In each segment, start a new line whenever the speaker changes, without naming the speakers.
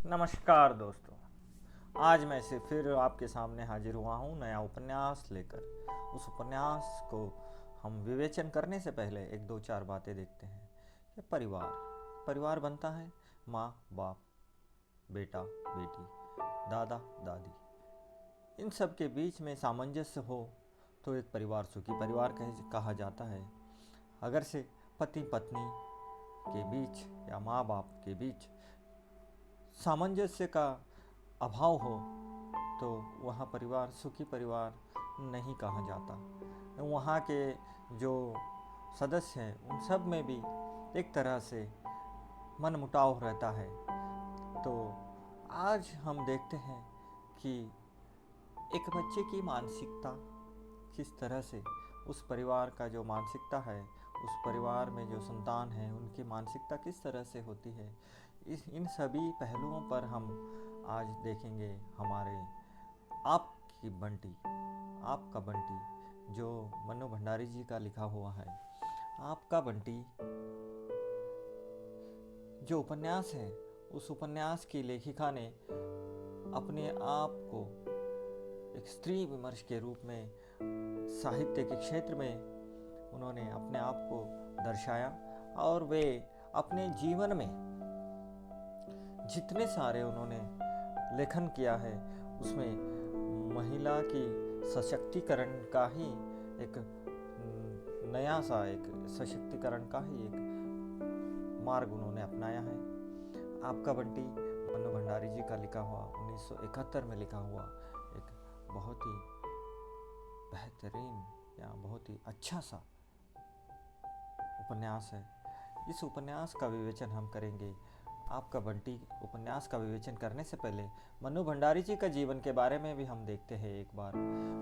नमस्कार दोस्तों। आज मैं से फिर आपके सामने हाजिर हुआ हूँ नया उपन्यास लेकर। उस उपन्यास को हम विवेचन करने से पहले एक दो चार बातें देखते हैं कि परिवार परिवार बनता है माँ बाप, बेटा बेटी, दादा दादी। इन सब के बीच में सामंजस्य हो तो एक परिवार सुखी परिवार कहा जाता है। अगर से पति पत्नी के बीच या माँ बाप के बीच सामंजस्य का अभाव हो तो वहाँ परिवार सुखी परिवार नहीं कहा जाता। वहाँ के जो सदस्य हैं उन सब में भी एक तरह से मनमुटाव रहता है। तो आज हम देखते हैं कि एक बच्चे की मानसिकता किस तरह से, उस परिवार का जो मानसिकता है, उस परिवार में जो संतान है उनकी मानसिकता किस तरह से होती है, इस इन सभी पहलुओं पर हम आज देखेंगे। हमारे आपकी बंटी आपका बंटी जो मन्नू भंडारी जी का लिखा हुआ है, आपका बंटी जो उपन्यास है, उस उपन्यास की लेखिका ने अपने आप को एक स्त्री विमर्श के रूप में साहित्य के क्षेत्र में उन्होंने अपने आप को दर्शाया। और वे अपने जीवन में जितने सारे उन्होंने लेखन किया है उसमें महिला की सशक्तिकरण का ही एक नया सा एक सशक्तिकरण का ही एक मार्ग उन्होंने अपनाया है। आपका बंटी मन्नू भंडारी जी का लिखा हुआ 1971 में लिखा हुआ एक बहुत ही बेहतरीन या बहुत ही अच्छा सा उपन्यास है। इस उपन्यास का विवेचन हम करेंगे। आपका बंटी उपन्यास का विवेचन करने से पहले मन्नू भंडारी जी का जीवन के बारे में भी हम देखते हैं एक बार।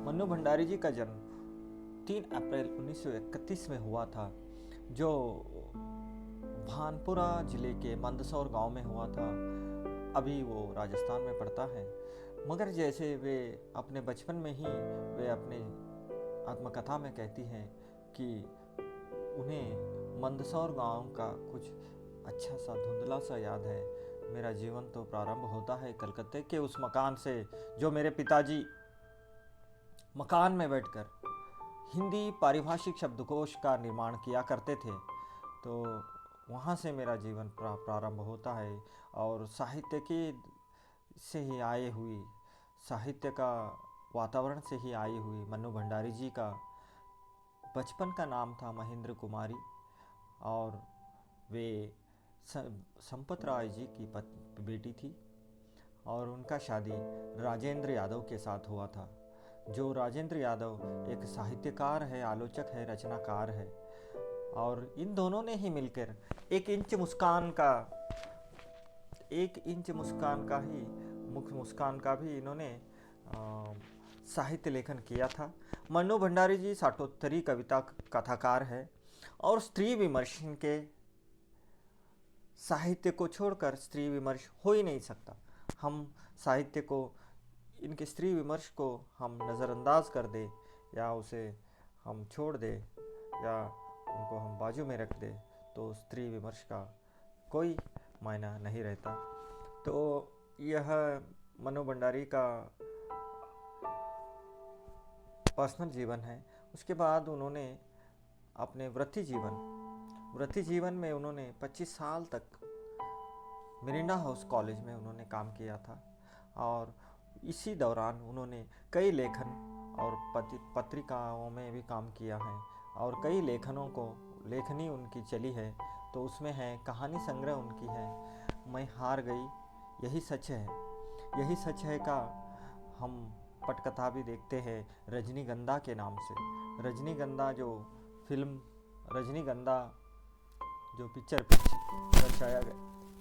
मन्नू भंडारी जी का जन्म 3 अप्रैल 1931 में हुआ था, जो भानपुरा जिले के मंदसौर गांव में हुआ था। अभी वो राजस्थान में पड़ता है। मगर जैसे वे अपने बचपन में ही वे अपने आत्मकथा में कहती हैं कि उन्हें मंदसौर गांव का कुछ अच्छा सा धुंधला सा याद है। मेरा जीवन तो प्रारंभ होता है कलकत्ते के उस मकान से जो मेरे पिताजी मकान में बैठकर हिंदी पारिभाषिक शब्दकोश का निर्माण किया करते थे। तो वहाँ से मेरा जीवन प्रारंभ होता है। और साहित्य की से ही आए हुई, साहित्य का वातावरण से ही आई हुई मन्नू भंडारी जी का बचपन का नाम था महेंद्र कुमारी। और वे संपत राय जी की बेटी थी। और उनका शादी राजेंद्र यादव के साथ हुआ था। जो राजेंद्र यादव एक साहित्यकार है, आलोचक है, रचनाकार है। और इन दोनों ने ही मिलकर एक इंच मुस्कान का ही मुख मुस्कान का भी इन्होंने साहित्य लेखन किया था। मन्नू भंडारी जी साठोत्तरी कविता कथाकार है और स्त्री विमर्श के साहित्य को छोड़कर स्त्री विमर्श हो ही नहीं सकता। हम साहित्य को, इनके स्त्री विमर्श को हम नज़रअंदाज कर दे या उसे हम छोड़ दे या उनको हम बाजू में रख दे तो स्त्री विमर्श का कोई मायना नहीं रहता। तो यह मनु भंडारी का पर्सनल जीवन है। उसके बाद उन्होंने अपने वृत्ति जीवन में उन्होंने 25 साल तक मिरिंडा हाउस कॉलेज में उन्होंने काम किया था। और इसी दौरान उन्होंने कई लेखन और पत्रिकाओं में भी काम किया है और कई लेखनी उनकी चली है। तो उसमें है कहानी संग्रह उनकी है मैं हार गई, यही सच है, यही सच है का हम पटकथा भी देखते हैं रजनीगंधा के नाम से। रजनीगंधा जो फिल्म, रजनीगंधा जो पिक्चर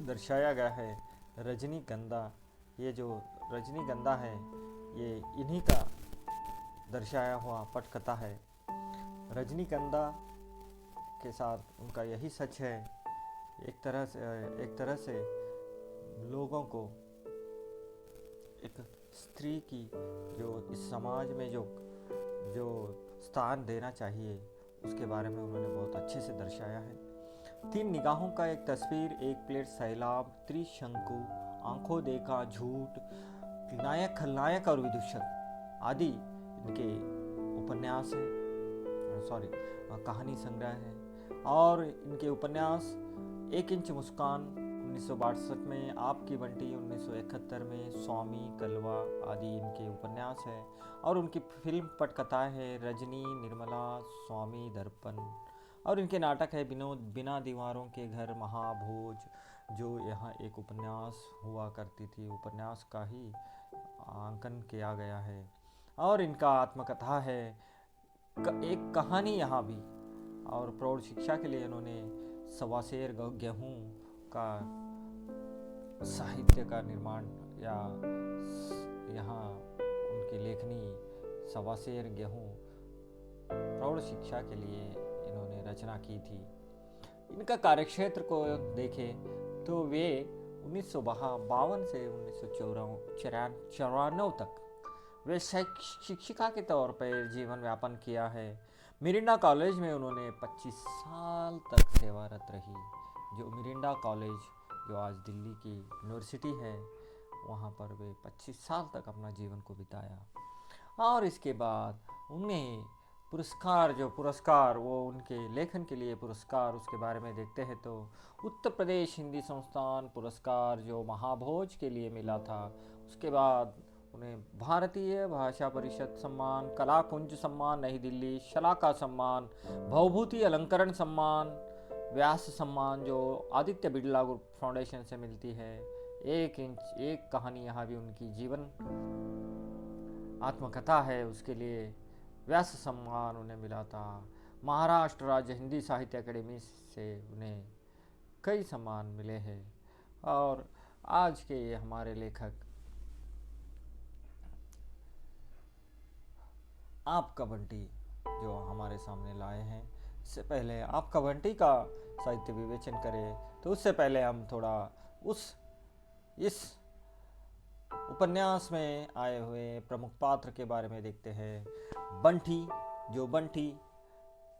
दर्शाया गया है, रजनीगंधा, ये जो रजनीगंधा है ये इन्हीं का दर्शाया हुआ पटकथा है। रजनीगंधा के साथ उनका यही सच है। एक तरह से लोगों को एक स्त्री की जो इस समाज में जो स्थान देना चाहिए उसके बारे में उन्होंने बहुत अच्छे से दर्शाया है। 3 निगाहों का एक तस्वीर, एक प्लेट सैलाब, त्रिशंकु, आंखों देखा, झूठ, नायक खलनायक और विदूषक आदि इनके उपन्यास है, सॉरी कहानी संग्रह है। और इनके उपन्यास 1 इंच मुस्कान 1962 में, आपकी बंटी 1971 में, स्वामी, कलवा आदि इनके उपन्यास है। और उनकी फिल्म पटकथाएं है रजनी, निर्मला, स्वामी, दर्पण। और इनके नाटक है बिना दीवारों के घर, महाभोज, जो यहाँ एक उपन्यास हुआ करती थी, उपन्यास का ही अंकन किया गया है। और इनका आत्मकथा है एक कहानी यहाँ भी। और प्रौढ़ शिक्षा के लिए इन्होंने सवा सेर गेहूँ का साहित्य का निर्माण, या यहाँ उनकी लेखनी सवा सेर गेहूँ प्रौढ़ शिक्षा के लिए इन्होंने रचना की थी। इनका कार्यक्षेत्र को देखें तो वे 1952 से 1994 तक वे शिक्षिका के तौर पर जीवन व्यापन किया है। मिरिंडा कॉलेज में उन्होंने 25 साल तक सेवारत रही। जो मिरिंडा कॉलेज जो आज दिल्ली की यूनिवर्सिटी है, वहाँ पर वे 25 साल तक अपना जीवन को बिताया। और इसके बाद उन्हें पुरस्कार वो उनके लेखन के लिए पुरस्कार, उसके बारे में देखते हैं तो उत्तर प्रदेश हिंदी संस्थान पुरस्कार जो महाभोज के लिए मिला था। उसके बाद उन्हें भारतीय भाषा परिषद सम्मान, कला कुंज सम्मान नई दिल्ली, शलाका सम्मान, भवभूति अलंकरण सम्मान, व्यास सम्मान जो आदित्य बिड़ला ग्रुप फाउंडेशन से मिलती है। 1 इंच एक कहानी यहाँ भी उनकी जीवन आत्मकथा है, उसके लिए व्यास सम्मान उन्हें मिला था। महाराष्ट्र राज्य हिंदी साहित्य अकेडमी से उन्हें कई सम्मान मिले हैं। और आज के ये हमारे लेखक आपका बंटी जो हमारे सामने लाए हैं। इससे पहले आपका बंटी का साहित्य विवेचन करें तो उससे पहले हम थोड़ा इस उपन्यास में आए हुए प्रमुख पात्र के बारे में देखते हैं। बंटी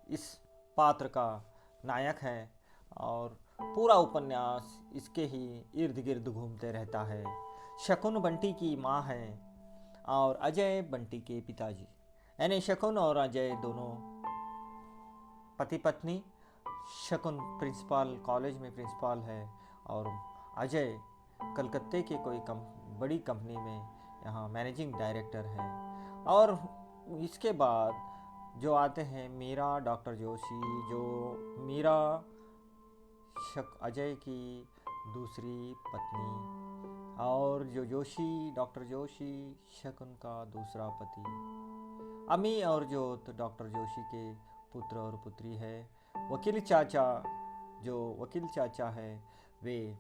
इस पात्र का नायक है और पूरा उपन्यास इसके ही इर्द गिर्द घूमते रहता है। शकुन बंटी की माँ है और अजय बंटी के पिताजी, यानी शकुन और अजय दोनों पति पत्नी। शकुन प्रिंसिपल कॉलेज में प्रिंसिपल है और अजय कलकत्ते के कोई बड़ी कंपनी में यहाँ मैनेजिंग डायरेक्टर है। और इसके बाद जो आते हैं मीरा, डॉक्टर जोशी, जो मीरा अजय की दूसरी पत्नी, और जो डॉक्टर जोशी शकुन का दूसरा पति। अमी और ज्योत डॉक्टर जोशी के पुत्र और पुत्री है। वकील चाचा है, वे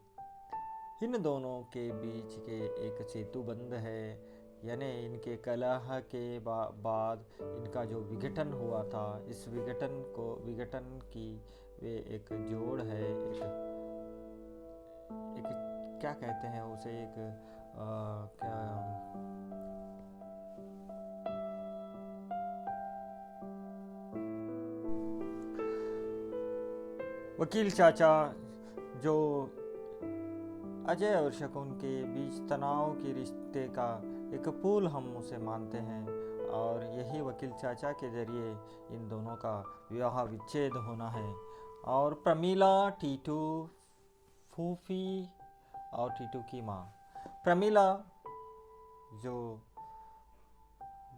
इन दोनों के बीच के एक सेतु बंध है, यानी इनके कलह के बाद इनका जो विघटन हुआ था, इस विघटन की वे एक जोड़ है, एक क्या कहते हैं उसे, वकील चाचा जो अजय और शकुन के बीच तनाव के रिश्ते का एक पुल हम उसे मानते हैं। और यही वकील चाचा के जरिए इन दोनों का विवाह विच्छेद होना है। और प्रमीला, टीटू, फूफी और टीटू की माँ। प्रमीला जो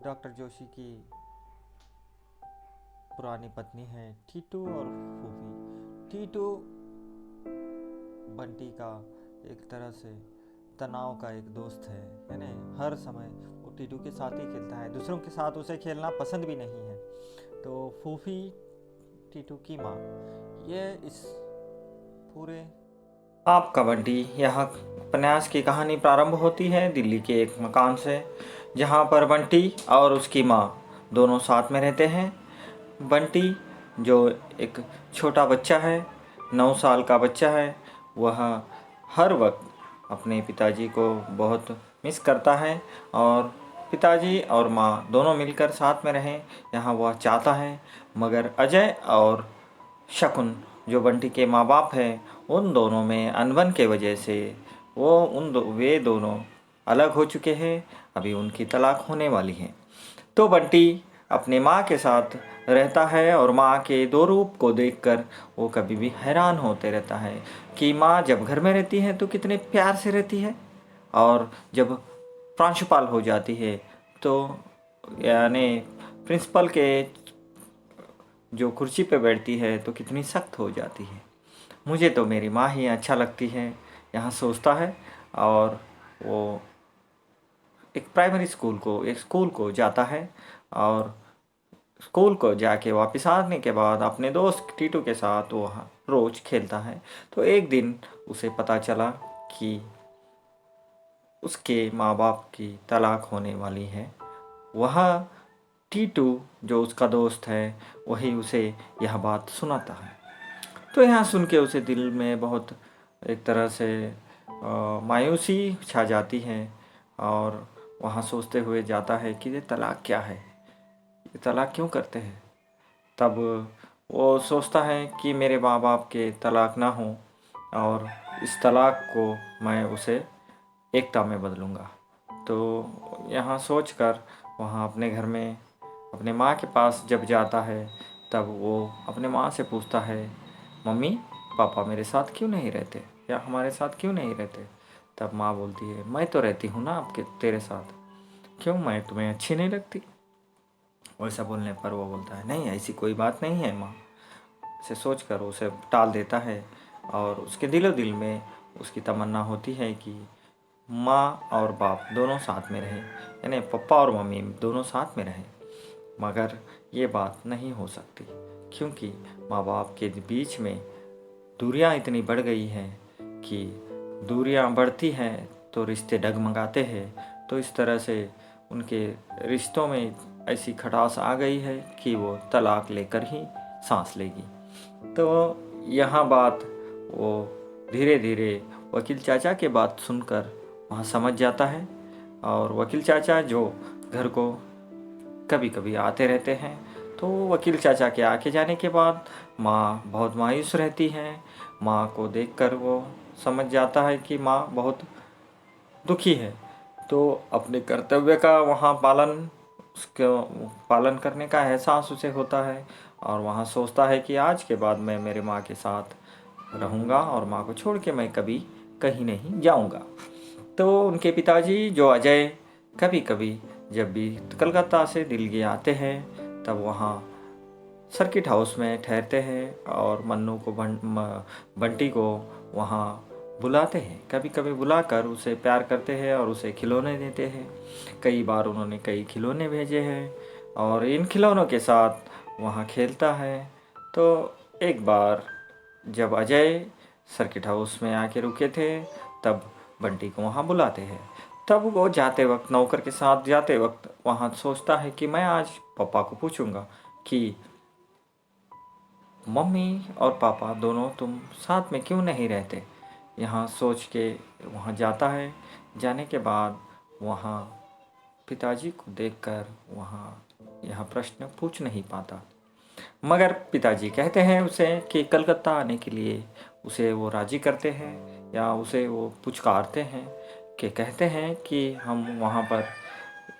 डॉक्टर जोशी की पुरानी पत्नी है, टीटू और फूफी। टीटू बंटी का एक तरह से तनाव का एक दोस्त है, यानी हर समय वो टीटू के साथ ही खेलता है, दूसरों के साथ उसे खेलना पसंद भी नहीं है। तो फूफी टीटू की माँ, ये इस पूरे आपका बंटी यहाँ उपन्यास की कहानी प्रारंभ होती है दिल्ली के एक मकान से, जहाँ पर बंटी और उसकी माँ दोनों साथ में रहते हैं। बंटी जो एक छोटा बच्चा है, 9 साल का बच्चा है, वह हर वक्त अपने पिताजी को बहुत मिस करता है और पिताजी और माँ दोनों मिलकर साथ में रहें, यहाँ वह चाहता है। मगर अजय और शकुन जो बंटी के माँ बाप हैं, उन दोनों में अनबन के वजह से वे दोनों अलग हो चुके हैं, अभी उनकी तलाक होने वाली है। तो बंटी अपने माँ के साथ रहता है और माँ के दो रूप को देखकर वो कभी भी हैरान होते रहता है कि माँ जब घर में रहती है तो कितने प्यार से रहती है, और जब प्रांशुपाल हो जाती है तो यानी प्रिंसिपल के जो कुर्सी पे बैठती है तो कितनी सख्त हो जाती है। मुझे तो मेरी माँ ही अच्छा लगती है, यहाँ सोचता है। और वो एक स्कूल को जाता है, और स्कूल को जाके वापस आने के बाद अपने दोस्त टीटू के साथ वो रोज़ खेलता है। तो एक दिन उसे पता चला कि उसके माँ बाप की तलाक होने वाली है। वह टीटू जो उसका दोस्त है वही उसे यह बात सुनाता है। तो यहाँ सुन के उसे दिल में बहुत एक तरह से मायूसी छा जाती है, और वहाँ सोचते हुए जाता है कि ये तलाक क्या है, ये तलाक क्यों करते हैं। तब वो सोचता है कि मेरे माँ बाप के तलाक ना हो, और इस तलाक को मैं उसे एकता में बदलूँगा। तो यहाँ सोचकर वहाँ अपने घर में अपने माँ के पास जब जाता है तब वो अपने माँ से पूछता है, मम्मी पापा मेरे साथ क्यों नहीं रहते, या हमारे साथ क्यों नहीं रहते। तब माँ बोलती है, मैं तो रहती हूँ ना आपके तेरे साथ, क्यों मैं तुम्हें अच्छी नहीं लगती। वैसा बोलने पर वो बोलता है, नहीं ऐसी कोई बात नहीं है माँ। इसे सोचकर उसे टाल देता है, और उसके दिलो दिल में उसकी तमन्ना होती है कि माँ और बाप दोनों साथ में रहें, यानी पापा और मम्मी दोनों साथ में रहें। मगर ये बात नहीं हो सकती, क्योंकि माँ बाप के बीच में दूरियां इतनी बढ़ गई हैं कि दूरियां बढ़ती हैं तो रिश्ते डगमगाते हैं। तो इस तरह से उनके रिश्तों में ऐसी खटास आ गई है कि वो तलाक लेकर ही सांस लेगी। तो यहाँ बात वो धीरे धीरे वकील चाचा के बात सुनकर वहाँ समझ जाता है। और वकील चाचा जो घर को कभी कभी आते रहते हैं, तो वकील चाचा के आके जाने के बाद माँ बहुत मायूस रहती है। माँ को देखकर वो समझ जाता है कि माँ बहुत दुखी है। तो अपने कर्तव्य का वहाँ उसके पालन करने का एहसास उसे होता है, और वहाँ सोचता है कि आज के बाद मैं मेरे माँ के साथ रहूँगा और माँ को छोड़ के मैं कभी कहीं नहीं जाऊँगा। तो उनके पिताजी जो अजय कभी कभी जब भी कलकत्ता से दिल्ली आते हैं तब वहाँ सर्किट हाउस में ठहरते हैं, और मन्नू को बंटी को वहाँ बुलाते हैं। कभी कभी बुलाकर उसे प्यार करते हैं और उसे खिलौने देते हैं। कई बार उन्होंने कई खिलौने भेजे हैं, और इन खिलौनों के साथ वहाँ खेलता है। तो एक बार जब अजय सर्किट हाउस में आके रुके थे तब बंटी को वहाँ बुलाते हैं। तब वो जाते वक्त नौकर के साथ जाते वक्त वहाँ सोचता है कि मैं आज पापा को पूछूंगा कि मम्मी और पापा दोनों तुम साथ में क्यों नहीं रहते। यहाँ सोच के वहाँ जाता है। जाने के बाद वहाँ पिताजी को देखकर वहाँ यह प्रश्न पूछ नहीं पाता, मगर पिताजी कहते हैं उसे कि कलकत्ता आने के लिए उसे वो राज़ी करते हैं, या उसे वो पुचकारते हैं कि कहते हैं कि हम वहाँ पर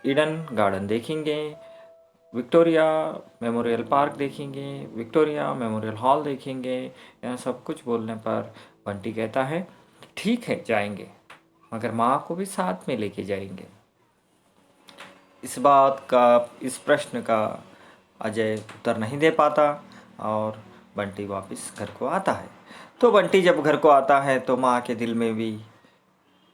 ईडन गार्डन देखेंगे, विक्टोरिया मेमोरियल पार्क देखेंगे, विक्टोरिया मेमोरियल हॉल देखेंगे। यह सब कुछ बोलने पर बंटी कहता है, ठीक है जाएंगे, मगर माँ को भी साथ में लेके जाएंगे। इस प्रश्न का अजय उत्तर नहीं दे पाता, और बंटी वापस घर को आता है। तो बंटी जब घर को आता है तो माँ के दिल में भी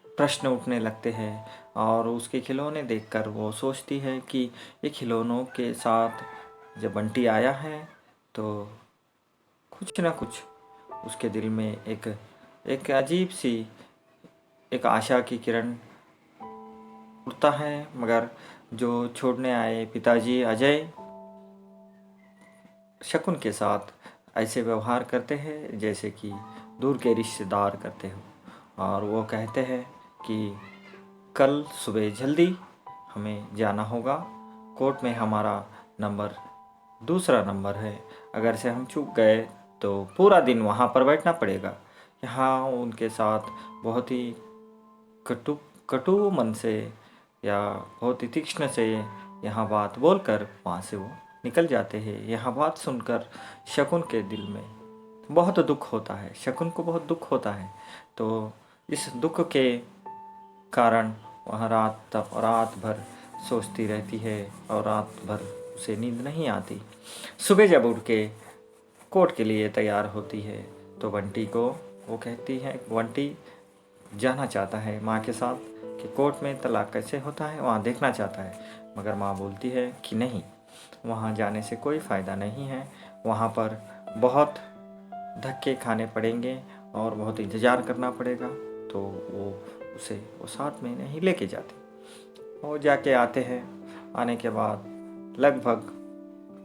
प्रश्न उठने लगते हैं, और उसके खिलौने देखकर वो सोचती है कि ये खिलौनों के साथ जब बंटी आया है तो कुछ ना कुछ उसके दिल में एक अजीब सी एक आशा की किरण उठता है। मगर जो छोड़ने आए पिताजी अजय शकुन के साथ ऐसे व्यवहार करते हैं जैसे कि दूर के रिश्तेदार करते हो, और वो कहते हैं कि कल सुबह जल्दी हमें जाना होगा, कोर्ट में हमारा नंबर दूसरा नंबर है, अगर से हम चूक गए तो पूरा दिन वहाँ पर बैठना पड़ेगा। यहाँ उनके साथ बहुत ही कटु कटु मन से या बहुत ही तीक्ष्ण से यहाँ बात बोलकर वहाँ से वो निकल जाते हैं। यह बात सुनकर शकुन के दिल में बहुत दुख होता है, शकुन को बहुत दुख होता है। तो इस दुख के कारण वह रात भर सोचती रहती है और रात भर उसे नींद नहीं आती। सुबह जब उठ के कोर्ट के लिए तैयार होती है तो बंटी को वो कहती है, बंटी जाना चाहता है माँ के साथ कि कोर्ट में तलाक कैसे होता है वहाँ देखना चाहता है, मगर माँ बोलती है कि नहीं, वहाँ जाने से कोई फ़ायदा नहीं है, वहाँ पर बहुत धक्के खाने पड़ेंगे और बहुत इंतज़ार करना पड़ेगा। तो वो उसे वो साथ में नहीं लेके जाती। वो जाके आते हैं, आने के बाद लगभग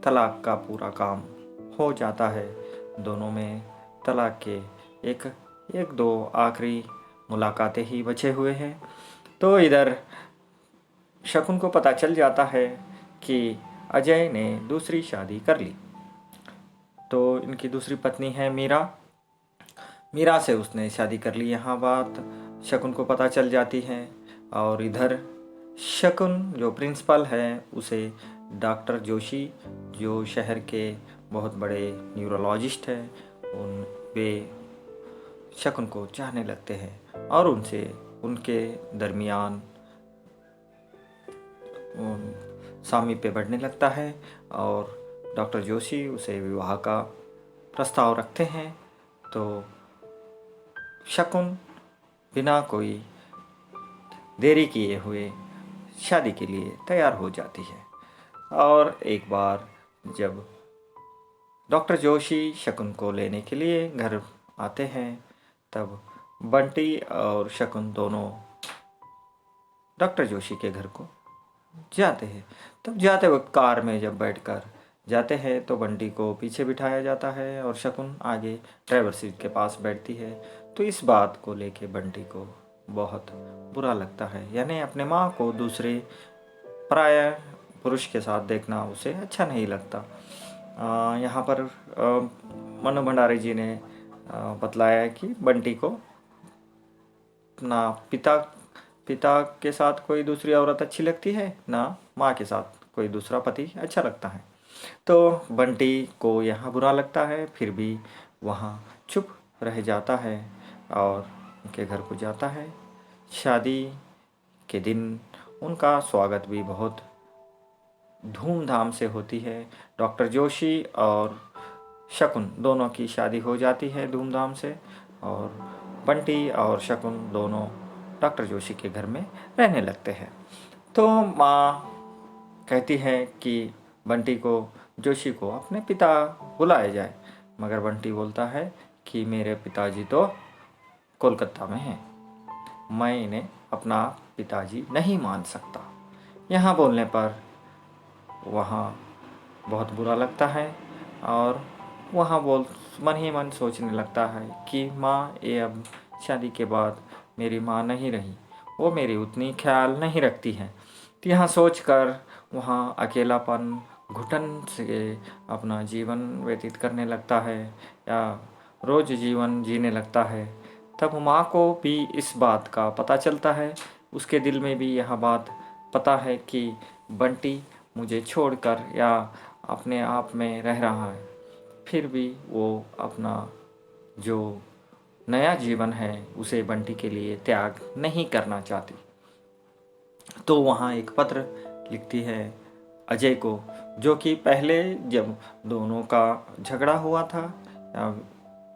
तलाक का पूरा काम हो जाता है। दोनों में तलाक के एक दो आखिरी मुलाकातें ही बचे हुए हैं। तो इधर शकुन को पता चल जाता है कि अजय ने दूसरी शादी कर ली। तो इनकी दूसरी पत्नी है मीरा से उसने शादी कर ली। यहाँ बात शकुन को पता चल जाती है और इधर शकुन जो प्रिंसिपल है उसे डॉक्टर जोशी, जो शहर के बहुत बड़े न्यूरोलॉजिस्ट हैं, वे शकुन को चाहने लगते हैं और उनके दरमियान सामीप्य बढ़ने लगता है और डॉक्टर जोशी उसे विवाह का प्रस्ताव रखते हैं। तो शकुन बिना कोई देरी किए हुए शादी के लिए तैयार हो जाती है। और एक बार जब डॉक्टर जोशी शकुन को लेने के लिए घर आते हैं तब बंटी और शकुन दोनों डॉक्टर जोशी के घर को जाते हैं। तब जाते वक्त कार में जब बैठकर जाते हैं तो बंटी को पीछे बिठाया जाता है और शकुन आगे ड्राइवर सीट के पास बैठती है। तो इस बात को लेके बंटी को बहुत बुरा लगता है, यानी अपने माँ को दूसरे पराया पुरुष के साथ देखना उसे अच्छा नहीं लगता। यहाँ पर मनु भंडारी जी ने बतलाया कि बंटी को ना पिता के साथ कोई दूसरी औरत अच्छी लगती है, ना माँ के साथ कोई दूसरा पति अच्छा लगता है। तो बंटी को यहाँ बुरा लगता है, फिर भी वहाँ चुप रह जाता है और उनके घर को जाता है। शादी के दिन उनका स्वागत भी बहुत धूमधाम से होती है। डॉक्टर जोशी और शकुन दोनों की शादी हो जाती है धूमधाम से और बंटी और शकुन दोनों डॉक्टर जोशी के घर में रहने लगते हैं। तो माँ कहती है कि बंटी को जोशी को अपने पिता बुलाया जाए, मगर बंटी बोलता है कि मेरे पिताजी तो कोलकाता में हैं, मैं इन्हें अपना पिताजी नहीं मान सकता। यहाँ बोलने पर वहाँ बहुत बुरा लगता है और वहाँ मन ही मन सोचने लगता है कि माँ ये अब शादी के बाद मेरी माँ नहीं रही, वो मेरी उतनी ख्याल नहीं रखती है। तो यहाँ सोचकर वहाँ अकेलापन घुटन से अपना जीवन व्यतीत करने लगता है या रोज़ जीवन जीने लगता है। तब माँ को भी इस बात का पता चलता है, उसके दिल में भी यह बात पता है कि बंटी मुझे छोड़कर या अपने आप में रह रहा है, फिर भी वो अपना जो नया जीवन है उसे बंटी के लिए त्याग नहीं करना चाहती। तो वहाँ एक पत्र लिखती है अजय को, जो कि पहले जब दोनों का झगड़ा हुआ था या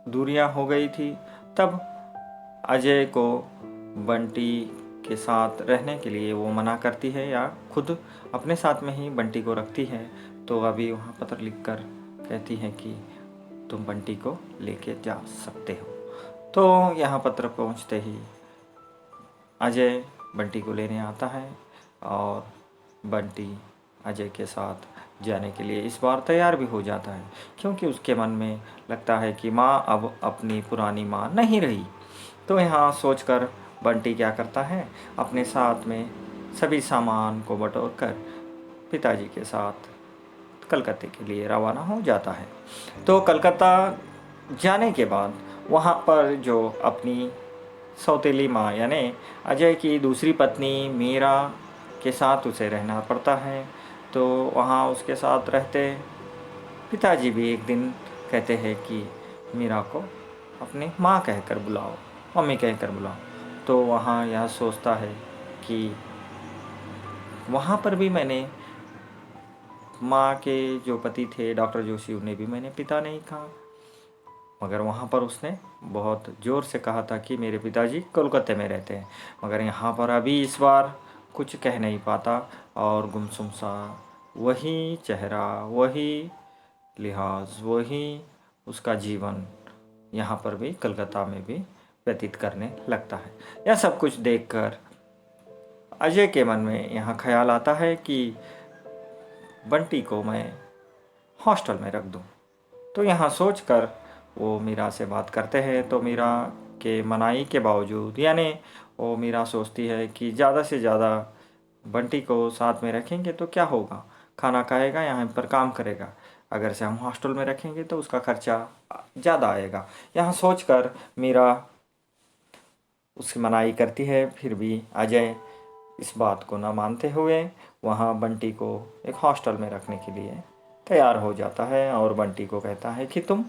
दूरियां हो गई थी तब अजय को बंटी के साथ रहने के लिए वो मना करती है या खुद अपने साथ में ही बंटी को रखती है। तो अभी वहाँ पत्र लिखकर कहती है कि तुम बंटी को लेके जा सकते हो। तो यहाँ पत्र पहुँचते ही अजय बंटी को लेने आता है और बंटी अजय के साथ जाने के लिए इस बार तैयार भी हो जाता है, क्योंकि उसके मन में लगता है कि माँ अब अपनी पुरानी माँ नहीं रही। तो यहाँ सोचकर बंटी क्या करता है, अपने साथ में सभी सामान को बटोर कर पिताजी के साथ कलकत्ते के लिए रवाना हो जाता है। तो कलकत्ता जाने के बाद वहाँ पर जो अपनी सौतेली माँ यानी अजय की दूसरी पत्नी मीरा के साथ उसे रहना पड़ता है। तो वहाँ उसके साथ रहते पिताजी भी एक दिन कहते हैं कि मीरा को अपनी माँ कहकर बुलाओ, मम्मी कहकर बुलाओ। तो वहाँ यह सोचता है कि वहाँ पर भी मैंने माँ के जो पति थे डॉक्टर जोशी, उन्हें भी मैंने पिता नहीं कहा, मगर वहाँ पर उसने बहुत ज़ोर से कहा था कि मेरे पिताजी कोलकाता में रहते हैं। मगर यहाँ पर अभी इस बार कुछ कह नहीं पाता और गुमसुम सा वही चेहरा, वही लिहाज, वही उसका जीवन यहाँ पर भी कलकत्ता में भी व्यतीत करने लगता है। यह सब कुछ देखकर अजय के मन में यहाँ ख्याल आता है कि बंटी को मैं हॉस्टल में रख दूँ। तो यहाँ सोचकर वो मीरा से बात करते हैं। तो मीरा के मनाही के बावजूद यानी वो मीरा सोचती है कि ज़्यादा से ज़्यादा बंटी को साथ में रखेंगे तो क्या होगा, खाना खाएगा, यहाँ पर काम करेगा। अगर से हम हॉस्टल में रखेंगे तो उसका खर्चा ज़्यादा आएगा। यहाँ सोचकर मीरा उसकी मनाही करती है। फिर भी अजय इस बात को न मानते हुए वहाँ बंटी को एक हॉस्टल में रखने के लिए तैयार हो जाता है और बंटी को कहता है कि तुम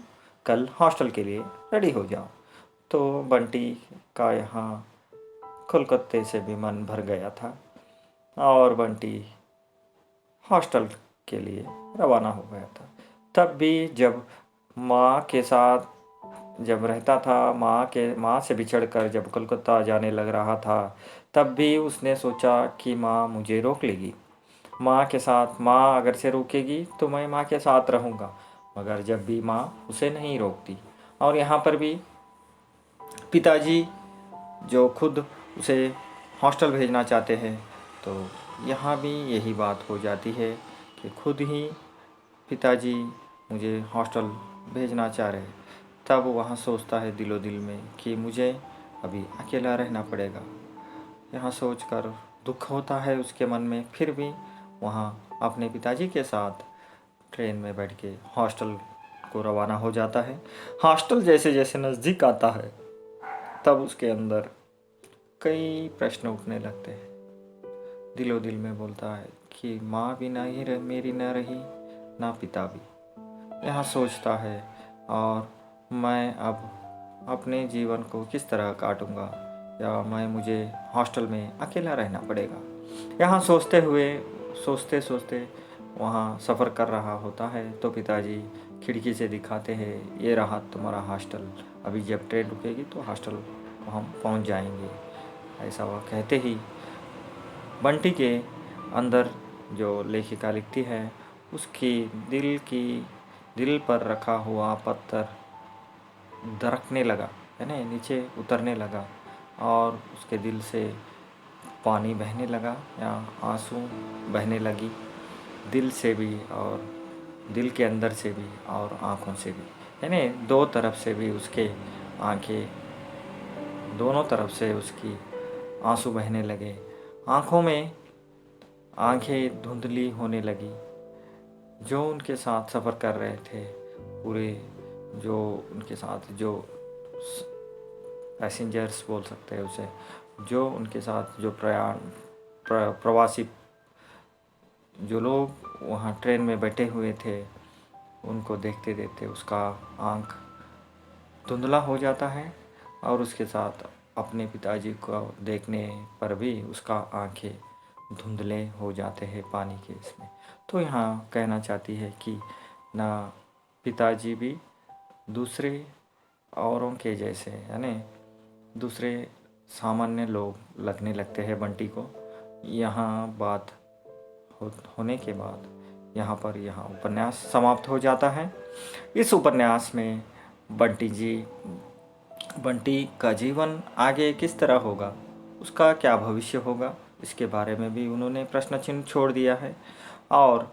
कल हॉस्टल के लिए रेडी हो जाओ। तो बंटी का यहाँ कोलकाता से भी मन भर गया था और बंटी हॉस्टल के लिए रवाना हो गया था। तब भी जब माँ के साथ जब रहता था, माँ से बिछड़कर जब कोलकाता जाने लग रहा था, तब भी उसने सोचा कि माँ मुझे रोक लेगी। माँ के साथ, माँ अगर से रोकेगी तो मैं माँ के साथ रहूँगा। मगर जब भी माँ उसे नहीं रोकती और यहाँ पर भी पिताजी जो खुद उसे हॉस्टल भेजना चाहते हैं, तो यहाँ भी यही बात हो जाती है कि खुद ही पिताजी मुझे हॉस्टल भेजना चाह रहे। तब वहाँ सोचता है दिलो दिल में कि मुझे अभी अकेला रहना पड़ेगा। यहाँ सोचकर दुख होता है उसके मन में। फिर भी वहाँ अपने पिताजी के साथ ट्रेन में बैठ के हॉस्टल को रवाना हो जाता है। हॉस्टल जैसे जैसे नज़दीक आता है तब उसके अंदर कई प्रश्न उठने लगते हैं। दिलो दिल में बोलता है कि माँ भी नहीं रह मेरी न रही, ना पिता भी। यहाँ सोचता है और मैं अब अपने जीवन को किस तरह काटूंगा, या मुझे हॉस्टल में अकेला रहना पड़ेगा। यहाँ सोचते सोचते वहाँ सफ़र कर रहा होता है तो पिताजी खिड़की से दिखाते हैं, ये रहा तुम्हारा हॉस्टल, अभी जब ट्रेन रुकेगी तो हॉस्टल को हम पहुँच जाएंगे। ऐसा वह कहते ही बंटी के अंदर जो लेखिका लिखती है उसकी दिल पर रखा हुआ पत्थर दरकने लगा, यानी नीचे उतरने लगा और उसके दिल से पानी बहने लगा या आंसू बहने लगी, दिल से भी और दिल के अंदर से भी और आँखों से भी, यानी दो तरफ से भी उसके आँखें, दोनों तरफ से उसकी आंसू बहने लगे। आँखों में आंखें धुंधली होने लगी। जो उनके साथ सफ़र कर रहे थे पूरे, जो उनके साथ जो पैसेंजर्स बोल सकते हैं उसे, जो उनके साथ जो प्रवासी जो लोग वहाँ ट्रेन में बैठे हुए थे, उनको देखते देखते उसका आँख धुंधला हो जाता है और उसके साथ अपने पिताजी को देखने पर भी उसका आँखें धुंधले हो जाते हैं पानी के इसमें। तो यहाँ कहना चाहती है कि ना पिताजी भी दूसरे औरों के जैसे, यानी दूसरे सामान्य लोग लगने लगते हैं बंटी को। यहाँ बात होने के बाद यहाँ उपन्यास समाप्त हो जाता है। इस उपन्यास में बंटी का जीवन आगे किस तरह होगा, उसका क्या भविष्य होगा, इसके बारे में भी उन्होंने प्रश्न चिन्ह छोड़ दिया है। और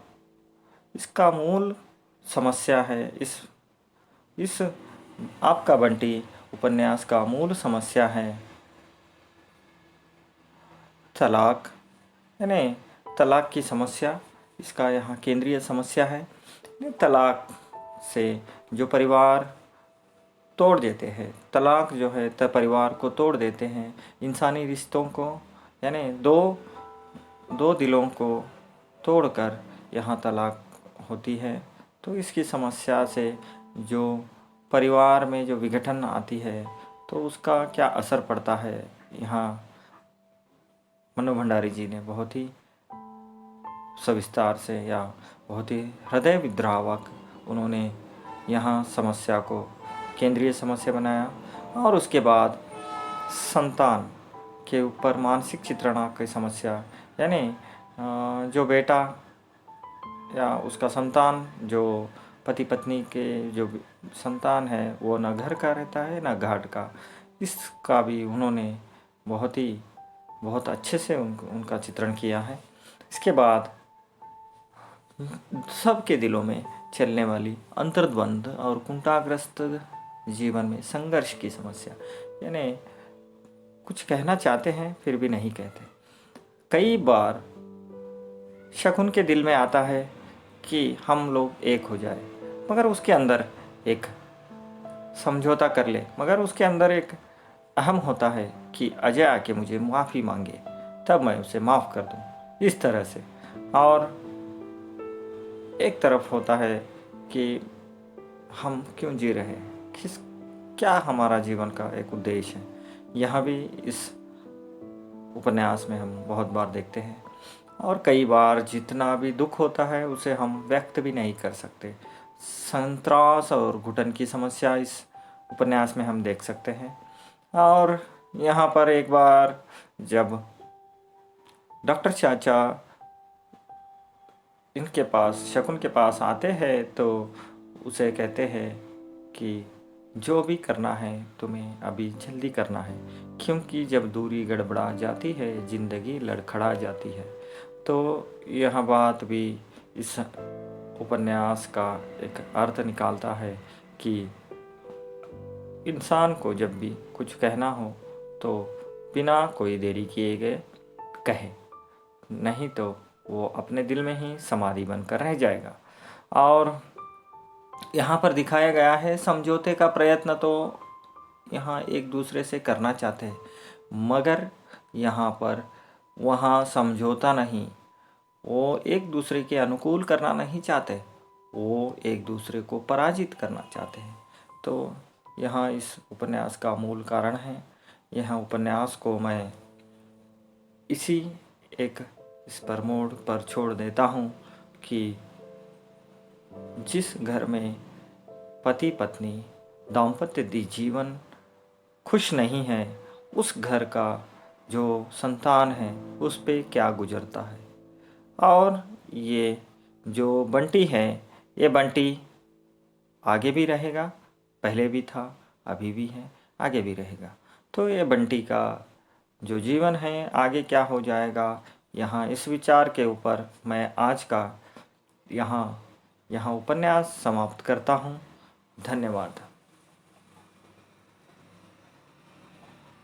इसका मूल समस्या है, इस आपका बंटी उपन्यास का मूल समस्या है तलाक, यानी तलाक की समस्या इसका यहाँ केंद्रीय समस्या है। तलाक से जो परिवार तोड़ देते हैं। तलाक जो है परिवार को तोड़ देते हैं, इंसानी रिश्तों को, यानी दो दिलों को तोड़कर यहाँ तलाक होती है। तो इसकी समस्या से जो परिवार में जो विघटन आती है तो उसका क्या असर पड़ता है, यहाँ मनु भंडारी जी ने बहुत ही सविस्तार से या बहुत ही हृदय विद्रावक उन्होंने यहाँ समस्या को केंद्रीय समस्या बनाया। और उसके बाद संतान के ऊपर मानसिक चित्रणा की समस्या, यानी जो बेटा या उसका संतान, जो पति पत्नी के जो संतान है वो न घर का रहता है न घाट का, इसका भी उन्होंने बहुत अच्छे से उनका चित्रण किया है। इसके बाद सबके दिलों में चलने वाली अंतर्द्वंद और कुंठाग्रस्त जीवन में संघर्ष की समस्या, यानी कुछ कहना चाहते हैं फिर भी नहीं कहते। कई बार शकुन के दिल में आता है कि हम लोग एक हो जाए, मगर उसके अंदर एक समझौता कर ले, मगर उसके अंदर एक अहम होता है कि अजय आके मुझे माफ़ी मांगे तब मैं उसे माफ़ कर दूं, इस तरह से। और एक तरफ होता है कि हम क्यों जी रहे हैं, क्या हमारा जीवन का एक उद्देश्य है, यह भी इस उपन्यास में हम बहुत बार देखते हैं। और कई बार जितना भी दुख होता है उसे हम व्यक्त भी नहीं कर सकते। संत्रास और घुटन की समस्या इस उपन्यास में हम देख सकते हैं। और यहाँ पर एक बार जब डॉक्टर चाचा इनके पास, शकुन के पास आते हैं तो उसे कहते हैं कि जो भी करना है तुम्हें अभी जल्दी करना है, क्योंकि जब दूरी गड़बड़ा जाती है ज़िंदगी लड़खड़ा जाती है। तो यह बात भी इस उपन्यास का एक अर्थ निकालता है कि इंसान को जब भी कुछ कहना हो तो बिना कोई देरी किए गए कहे, नहीं तो वो अपने दिल में ही समाधि बनकर रह जाएगा। और यहाँ पर दिखाया गया है समझौते का प्रयत्न तो यहाँ एक दूसरे से करना चाहते हैं, मगर यहाँ पर वहाँ समझौता नहीं, वो एक दूसरे के अनुकूल करना नहीं चाहते, वो एक दूसरे को पराजित करना चाहते हैं। तो यहाँ इस उपन्यास का मूल कारण है। यह उपन्यास को मैं इसी एक इस पर मोड़ पर छोड़ देता हूँ कि जिस घर में पति पत्नी दाम्पत्य जीवन खुश नहीं है, उस घर का जो संतान है उस पे क्या गुजरता है। और ये जो बंटी है, ये बंटी आगे भी रहेगा, पहले भी था, अभी भी है, आगे भी रहेगा। तो ये बंटी का जो जीवन है आगे क्या हो जाएगा, यहाँ इस विचार के ऊपर मैं आज का यहाँ उपन्यास समाप्त करता हूँ। धन्यवाद।